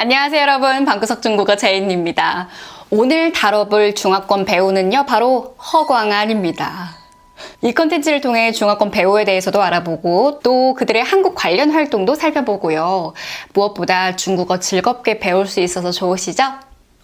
안녕하세요 여러분, 방구석 중국어 제인입니다. 오늘 다뤄볼 중화권 배우는요 바로 허광안입니다. 이 컨텐츠를 통해 중화권 배우에 대해서도 알아보고 또 그들의 한국 관련 활동도 살펴보고요. 무엇보다 중국어 즐겁게 배울 수 있어서 좋으시죠?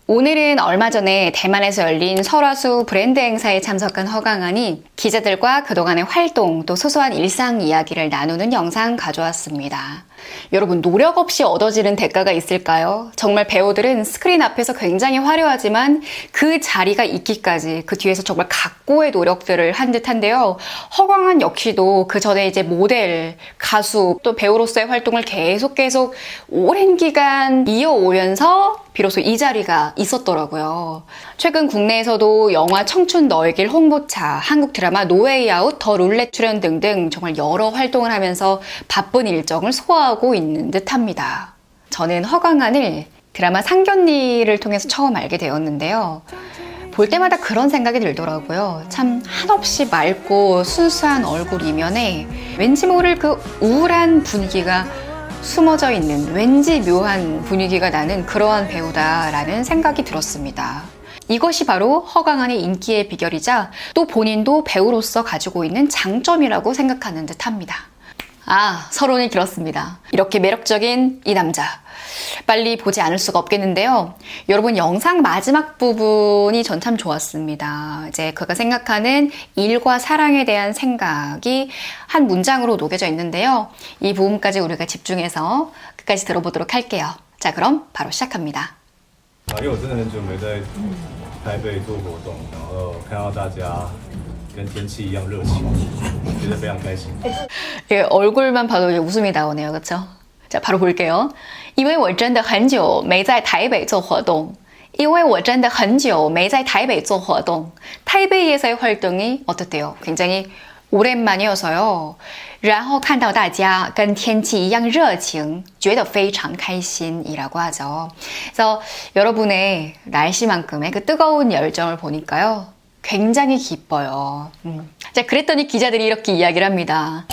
오늘은 얼마 전에 대만에서 열린 설화수 브랜드 행사에 참석한 허광안이 기자들과 그동안의 활동 또 소소한 일상 이야기를 나누는 영상 가져왔습니다. 여러분, 노력 없이 얻어지는 대가가 있을까요? 정말 배우들은 스크린 앞에서 굉장히 화려하지만 그 자리가 있기까지 그 뒤에서 정말 각고의 노력들을 한 듯한데요. 허광안 역시도 그 전에 이제 모델, 가수 또 배우로서의 활동을 계속 오랜 기간 이어오면서 비로소 이 자리가 있었더라고요. 최근 국내에서도 영화 청춘 너의 길 홍보차, 한국 드라마 노웨이 아웃, 더 룰렛 출연 등등 정말 여러 활동을 하면서 바쁜 일정을 소화하고 있는 듯합니다. 저는 허광안을 드라마 상견니를 통해서 처음 알게 되었는데요. 볼 때마다 그런 생각이 들더라고요. 참 한없이 맑고 순수한 얼굴 이면에 왠지 모를 그 우울한 분위기가 숨어져 있는 왠지 묘한 분위기가 나는 그러한 배우다라는 생각이 들었습니다. 이것이 바로 허광안의 인기의 비결이자 또 본인도 배우로서 가지고 있는 장점이라고 생각하는 듯합니다. 서론이 길었습니다. 이렇게 매력적인 이 남자 빨리 보지 않을 수가 없겠는데요. 여러분, 영상 마지막 부분이 전 참 좋았습니다. 이제 그가 생각하는 일과 사랑에 대한 생각이 한 문장으로 녹여져 있는데요. 이 부분까지 우리가 집중해서 끝까지 들어보도록 할게요. 자, 그럼 바로 시작합니다. 因为我真的很久没在台北做活动，然后看到大家跟天气一样热情，觉得非常开心。 얼굴만 봐도 웃음이 나오네요. 그렇죠? 자, 바로 볼게요. 因为我真的很久没在台北做活动. 因为我真的很久没在台北做活动. 타이베이에서의 활동이 어떻대요? 굉장히 오랜만이어서요. 然后看到大家跟天气一样热情，觉得非常开心이라고 하죠. 그래서 여러분의 날씨만큼의 그 뜨거운 열정을 보니까요. 굉장히 기뻐요. 자, 그랬더니 기자들이 이렇게 이야기를 합니다.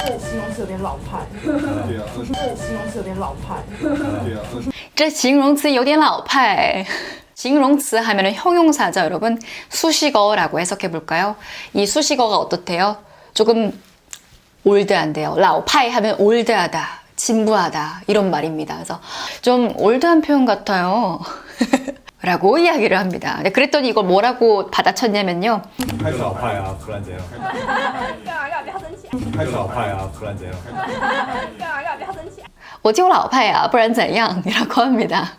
这形容词有点老派.形容词하면은 형용사죠, 여러분. 수식어라고 해석해 볼까요? 이 수식어가 어떻대요? 조금 올드한데요. 라오파이 하면 올드하다, 진부하다 이런 말입니다. 그래서 좀 올드한 표현 같아요. 라고 이야기를 합니다. 그랬더니 이걸 뭐라고 받아쳤냐면요. 太老派啊，不然怎样？太老派啊，不然怎样？我就老派啊，不然怎样? 이라고 합니다.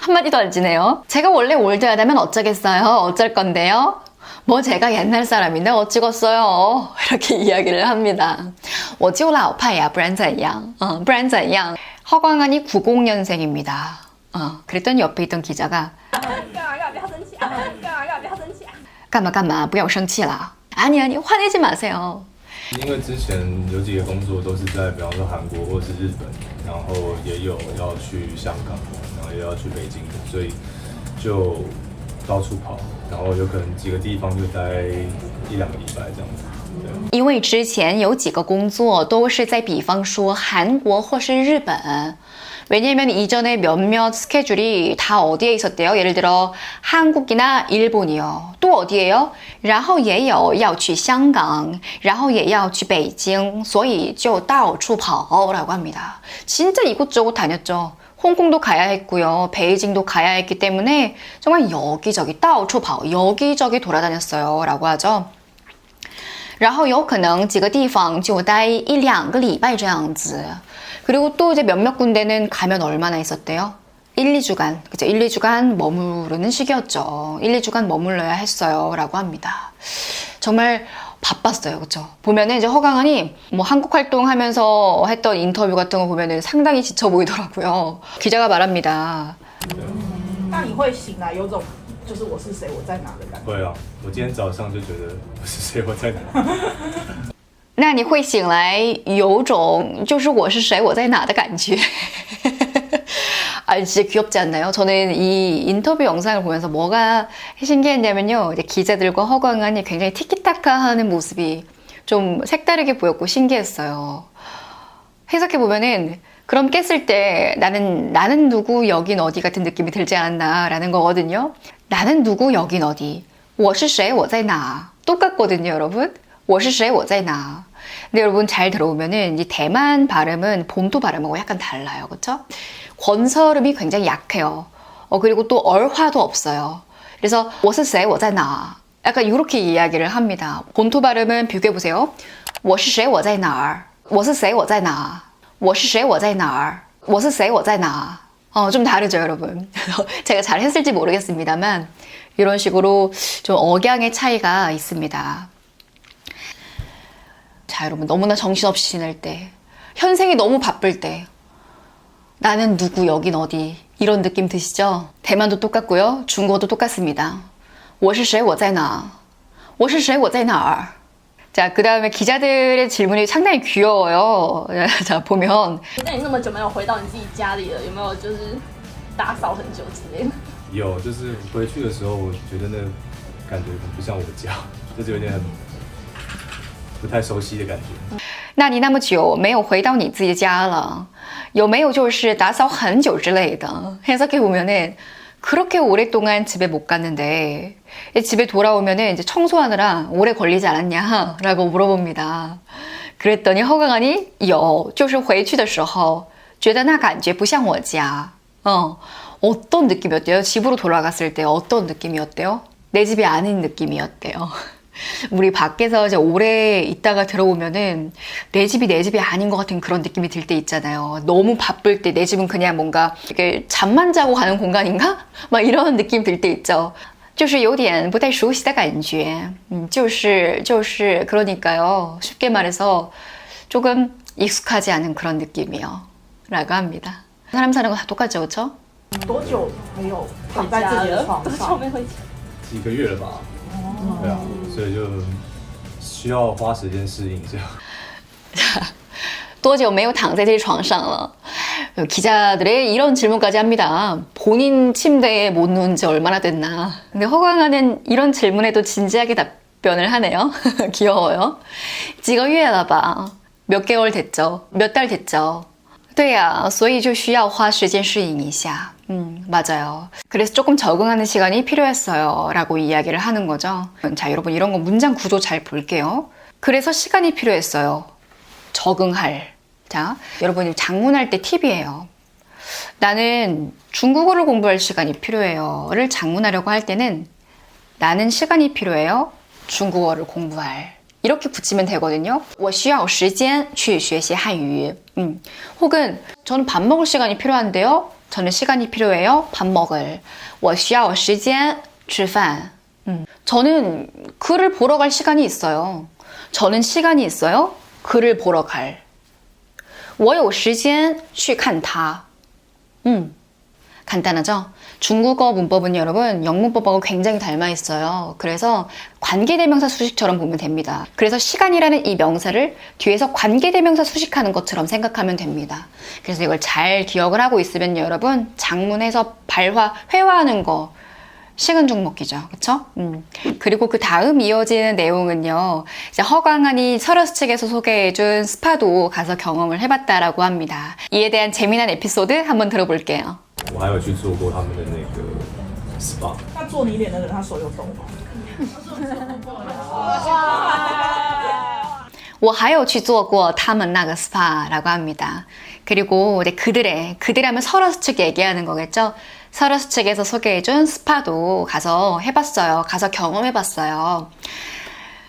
한마디도 안 지네요. 제가 원래 올드하다면 어쩌겠어요? 어쩔 건데요? 뭐 제가 옛날 사람인데 어찌겠어요? 이렇게 이야기를 합니다. 我就老派呀，不然怎样? 不然怎样? 허광안이 90년생입니다. 그랬더니 옆에 있던 기자가 干嘛不要生气啦. 아니 화내지 마세요. 因为之前有几个工作都是在，比方说韩国或是日本，然后也有要去香港，然后也要去北京的，所以就到处跑，然后有可能几个地方就待1-2个礼拜这样子。因为之前有几个工作都是在比方说韩国或是日本. 왜냐면 이전에 몇몇 스케줄이 다 어디에 있었대요? 예를 들어 한국이나 일본이요. 또 어디에요? 然后也有要去香港,然后也要去北京,所以就到处跑라고 합니다. 진짜 이곳저곳 다녔죠. 홍콩도 가야 했고요. 베이징도 가야 했기 때문에 정말 여기저기 到处跑, 여기저기 돌아다녔어요. 라고 하죠. 然后有可能几个地方就待1-2个礼拜这样子. 그리고 또 이제 몇몇 군데는 가면 얼마나 있었대요? 1-2주간. 그죠? 1-2주간 머무르는 시기였죠. 1-2주간 머물러야 했어요. 라고 합니다. 정말 바빴어요. 그쵸? 보면은 이제 허광안이 뭐 한국 활동하면서 했던 인터뷰 같은 거 보면은 상당히 지쳐 보이더라고요. 기자가 말합니다. 那你会醒来有种就是我是谁我在哪的感觉？会啊，我今天早上就觉得我是谁，我在哪。那你会醒来有种就是我是谁我在哪的感觉. 진짜 귀엽지 않나요? 저는 이 인터뷰 영상을 보면서 뭐가 신기했냐면요. 이제 기자들과 허광안이 굉장히 티키타카 하는 모습이 좀 색다르게 보였고 신기했어요. 해석해보면은 그럼 깼을 때 나는 누구 여긴 어디 같은 느낌이 들지 않나라는 거거든요. 나는 누구 여긴 어디. 我是谁我在哪 똑같거든요, 여러분. 我是谁我在哪 근데 여러분 잘 들어오면은 이 대만 발음은 본토 발음하고 약간 달라요. 그렇죠? 권설음이 굉장히 약해요. 그리고 또 얼화도 없어요. 그래서 我是谁我在哪 약간 이렇게 이야기를 합니다. 본토 발음은 비교해 보세요. 我是谁我在哪儿我是谁我在哪我是谁我在哪儿我是谁我在哪 좀 다르죠, 여러분. 제가 잘 했을지 모르겠습니다만 이런 식으로 좀 억양의 차이가 있습니다. 자, 여러분 너무나 정신없이 지낼 때, 현생이 너무 바쁠 때 나는 누구 여긴 어디 이런 느낌 드시죠? 대만도 똑같고요. 중국어도 똑같습니다. 我是谁我在哪我是谁我在哪儿 자, 그 다음에 기자들의 질문이 상당히 귀여워요. 자, 보면 那你那么久没有回到你自己家里了，有没有就是打扫很久之类的？有，就是回去的时候，我觉得那感觉很不像我的家，就是有点很不太熟悉的感觉。那你那么久没有回到你自己家了，有没有就是打扫很久之类的 해석해 보면은 그렇게 오랫동안 집에 못 갔는데 집에 돌아오면은 이제 청소하느라 오래 걸리지 않았냐 라고 물어봅니다. 그랬더니 허강한이 有就是回去的时候觉得那感觉不像我家 어떤 느낌이었대요? 집으로 돌아갔을 때 어떤 느낌이었대요? 내 집이 아닌 느낌이었대요. 우리 밖에서 이제 오래 있다가 들어오면은 내 집이 아닌 것 같은 그런 느낌이 들 때 있잖아요. 너무 바쁠 때 내 집은 그냥 뭔가 이렇게 잠만 자고 가는 공간인가? 막 이런 느낌 들 때 있죠. 就是有点不太熟悉的感觉. 就是그러니까요. 쉽게 말해서 조금 익숙하지 않은 그런 느낌이요. 라고 합니다. 사람 사는 거 다 똑같죠, 그렇죠? 多久没有躺在自己的床多久上？没回家？几个月了吧？对啊，所以就需要花时间适应一下。 多久没有躺在这床上了? 기자들의 이런 질문까지 합니다. 본인 침대에 못 누운 지 얼마나 됐나? 근데 허광하는 이런 질문에도 진지하게 답변을 하네요. 귀여워요. 几个月了吧? 몇 개월 됐죠? 몇 달 됐죠? 对呀，所以就需要花时间适应一下. 맞아요. 그래서 조금 적응하는 시간이 필요했어요. 라고 이야기를 하는 거죠. 자, 여러분 이런 거 문장 구조 잘 볼게요. 그래서 시간이 필요했어요. 적응할. 자, 여러분 장문할 때 팁이에요. 나는 중국어를 공부할 시간이 필요해요.를 장문하려고 할 때는 나는 시간이 필요해요. 중국어를 공부할. 이렇게 붙이면 되거든요. 我需要时间去学习汉语. 혹은 저는 밥 먹을 시간이 필요한데요. 저는 시간이 필요해요. 밥 먹을. 我需要时间吃饭. 저는 글을 보러 갈 시간이 있어요. 저는 시간이 있어요. 글을 보러 갈. 我有时间去看它. 간단하죠? 중국어 문법은 여러분 영문법하고 굉장히 닮아 있어요. 그래서 관계대명사 수식처럼 보면 됩니다. 그래서 시간이라는 이 명사를 뒤에서 관계대명사 수식하는 것처럼 생각하면 됩니다. 그래서 이걸 잘 기억을 하고 있으면 여러분 장문해서 회화하는 거 식은 죽 먹기죠. 그쵸? 그리고 그 다음 이어지는 내용은요. 이제 허광한이 설어스 측에서 소개해준 스파도 가서 경험을 해봤다라고 합니다. 이에 대한 재미난 에피소드 한번 들어볼게요. 我还有去做过他们的那个 SPA。那做你脸的人，他手有动吗？我还有去做过他们那个 스파라고 합니다. 그리고 이제 그들의 하면 설어스 측 얘기하는 거겠죠. 설어스 측에서 소개해준 스파도 가서 해봤어요. 가서 경험해봤어요.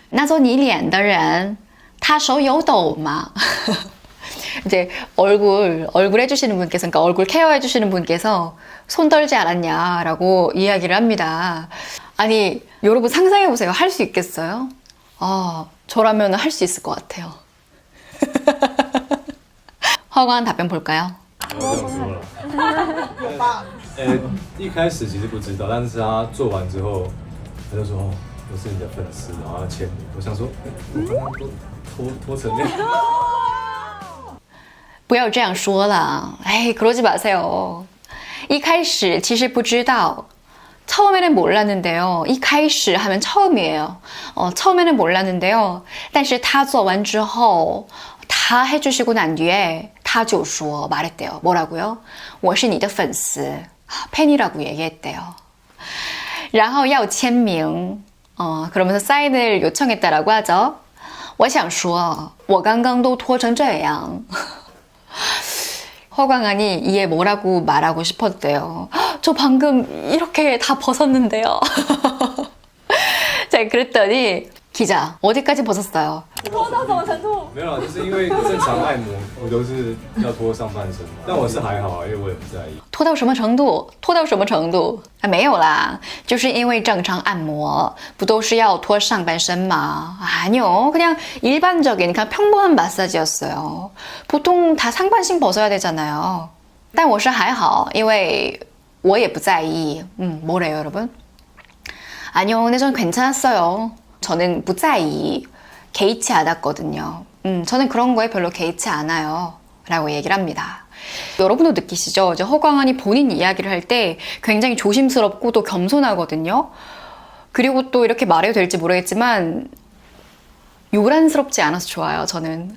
那做你脸的人他手有抖吗? 이제 얼굴 해주시는 분께서, 그러니까 얼굴 케어 해주시는 분께서 손 떨지 않았냐라고 이야기를 합니다. 아니, 여러분 상상해보세요. 할 수 있겠어요? 저라면 할 수 있을 것 같아요. 허광한 답변 볼까요? 不要这样说了。有吧？一开始其实不知道，但是他做完之后，他就说：“哦，我是你的粉丝，然后要签名。”我想说，我刚刚都拖成那样。不要这样说了. 에이, 그러지 마세요. 一开始其实不知道. 처음에는 몰랐는데요. 一开始 하면 처음이에요. 처음에는 몰랐는데요. 但是他做完之后, 다 해주시고 난 뒤에, 他就说 말했대요. 뭐라고요? 我是你的粉丝. 팬이라고 얘기했대요. 然后要签名. 그러면서 사인을 요청했다라고 하죠. 我想说我刚刚都脱成这样. 허광한이 이에 뭐라고 말하고 싶었대요. 저 방금 이렇게 다 벗었는데요. 자, 그랬더니 기자 어디까지 벗었어요? 脱到什么程度？没有啦，就是因为正常按摩，我都是要脱上半身嘛。但我是还好啊，因为我也不在意。脱到什么程度？脱到什么程度？没有啦，就是因为正常按摩不都是要脱上半身吗？ 아니요, 그냥 일반적인 그냥 평범한 마사지였어요. 보통 다 상반신 벗어야 되잖아요. 但我是还好，因为我也不在意。 뭐래요, 여러분? 아니요, 근데 전 괜찮았어요. 저는 不在意. 개의치 않았거든요. 저는 그런 거에 별로 개의치 않아요. 라고 얘기를 합니다. 여러분도 느끼시죠? 이제 허광한이 본인 이야기를 할 때 굉장히 조심스럽고 또 겸손하거든요. 그리고 또 이렇게 말해도 될지 모르겠지만 요란스럽지 않아서 좋아요, 저는.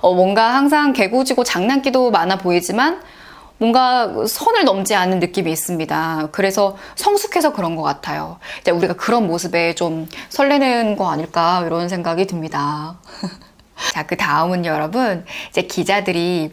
뭔가 항상 개구지고 장난기도 많아 보이지만 뭔가 선을 넘지 않는 느낌이 있습니다. 그래서 성숙해서 그런 것 같아요. 우리가 그런 모습에 좀 설레는 거 아닐까 이런 생각이 듭니다. 자, 그 다음은 여러분 이제 기자들이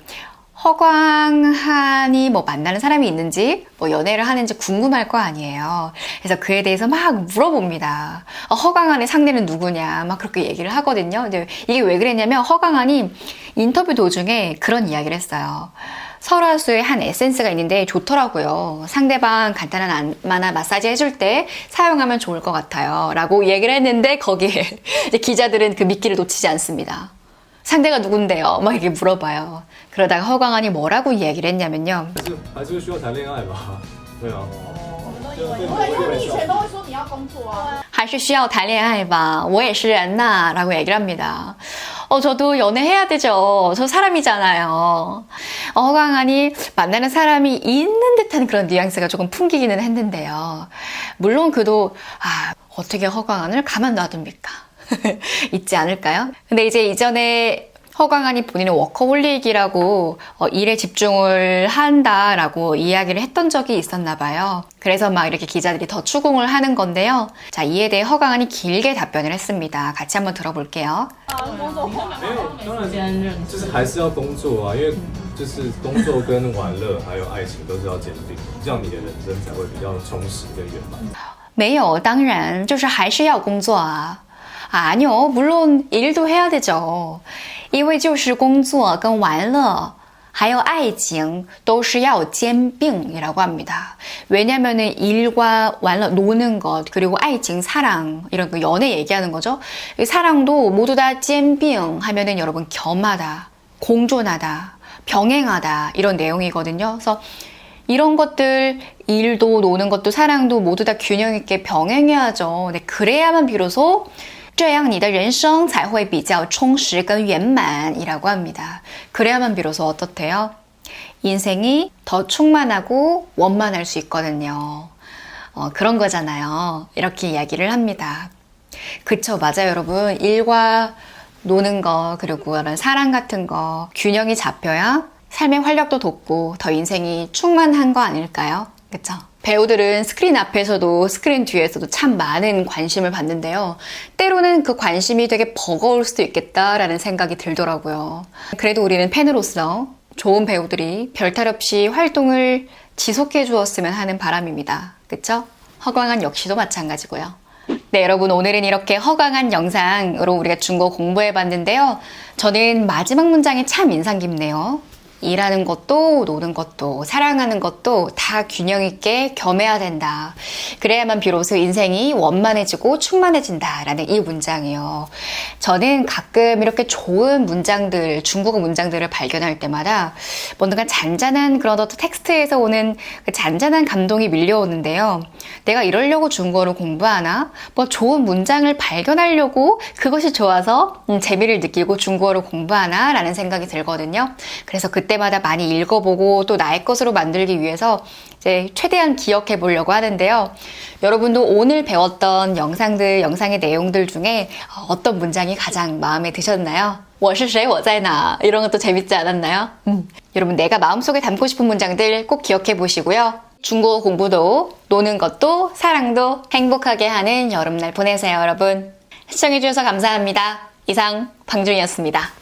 허광한이 뭐 만나는 사람이 있는지 뭐 연애를 하는지 궁금할 거 아니에요. 그래서 그에 대해서 막 물어봅니다. 허광한의 상대는 누구냐 막 그렇게 얘기를 하거든요. 근데 이게 왜 그랬냐면 허광한이 인터뷰 도중에 그런 이야기를 했어요. 설화수의 한 에센스가 있는데 좋더라고요. 상대방 간단한 안마나 마사지 해줄 때 사용하면 좋을 것 같아요. 라고 얘기를 했는데 거기에 이제 기자들은 그 미끼를 놓치지 않습니다. 상대가 누군데요? 막 이렇게 물어봐요. 그러다가 허광한이 뭐라고 얘기를 했냐면요. 还是需要谈恋爱吧？对啊。你以前都会说你要工作啊。还是需要谈恋爱吧. 我也是人呐. 라고 얘기를 합니다. 저도 연애해야 되죠. 저 사람이잖아요. 허광한이 만나는 사람이 있는 듯한 그런 뉘앙스가 조금 풍기기는 했는데요. 물론 그도 어떻게 허광한을 가만 놔둡니까? 있지 않을까요? 근데 이제 이전에 허광한이 본인은 워커홀릭이라고 일에 집중을 한다라고 이야기를 했던 적이 있었나 봐요. 그래서 막 이렇게 기자들이 더 추궁을 하는 건데요. 자, 이에 대해 허광한이 길게 답변을 했습니다. 같이 한번 들어볼게요. 工作后没有，当然就是还是要工作啊，因为就是工作跟玩乐还有爱情都是要兼并，这样你的人生才会比较充实跟圆满。没有，当然就是还是要工作啊。 아니요, 물론 일도 해야 되죠. 因为就是工作跟玩乐还有爱情都是要兼并이라고 합니다. 왜냐면은 일과玩乐 노는 것 그리고 爱情 사랑 이런 거 연애 얘기하는 거죠. 사랑도 모두 다 兼并 하면은 여러분 겸하다, 공존하다, 병행하다 이런 내용이거든요. 그래서 이런 것들 일도 노는 것도 사랑도 모두 다 균형 있게 병행해야죠. 네, 그래야만 비로소 这样你的人生才会比较充实跟圆满이라고 합니다. 그래야만 비로소 어떻대요? 인생이 더 충만하고 원만할 수 있거든요. 그런 거잖아요. 이렇게 이야기를 합니다. 그쵸, 맞아요, 여러분. 일과 노는 거 그리고 이런 사랑 같은 거 균형이 잡혀야 삶의 활력도 돋고 더 인생이 충만한 거 아닐까요? 그쵸? 배우들은 스크린 앞에서도 스크린 뒤에서도 참 많은 관심을 받는데요. 때로는 그 관심이 되게 버거울 수도 있겠다라는 생각이 들더라고요. 그래도 우리는 팬으로서 좋은 배우들이 별탈 없이 활동을 지속해 주었으면 하는 바람입니다. 그쵸? 허광한 역시도 마찬가지고요. 네, 여러분 오늘은 이렇게 허광한 영상으로 우리가 중국어 공부해 봤는데요. 저는 마지막 문장이 참 인상 깊네요. 일하는 것도 노는 것도 사랑하는 것도 다 균형 있게 겸해야 된다. 그래야만 비로소 인생이 원만해지고 충만해진다라는 이 문장이요. 저는 가끔 이렇게 좋은 문장들, 중국어 문장들을 발견할 때마다 뭔가 잔잔한 그런 어떤 텍스트에서 오는 그 잔잔한 감동이 밀려오는데요. 내가 이러려고 중국어를 공부하나? 뭐 좋은 문장을 발견하려고 그것이 좋아서 재미를 느끼고 중국어를 공부하나? 라는 생각이 들거든요. 그래서 그때마다 많이 읽어보고 또 나의 것으로 만들기 위해서 이제 최대한 기억해 보려고 하는데요. 여러분도 오늘 배웠던 영상의 내용들 중에 어떤 문장이 가장 마음에 드셨나요? 我是谁我在哪 이런 것도 재밌지 않았나요? 여러분 내가 마음속에 담고 싶은 문장들 꼭 기억해 보시고요. 중국어 공부도 노는 것도 사랑도 행복하게 하는 여름날 보내세요 여러분. 시청해주셔서 감사합니다. 이상 방준이었습니다.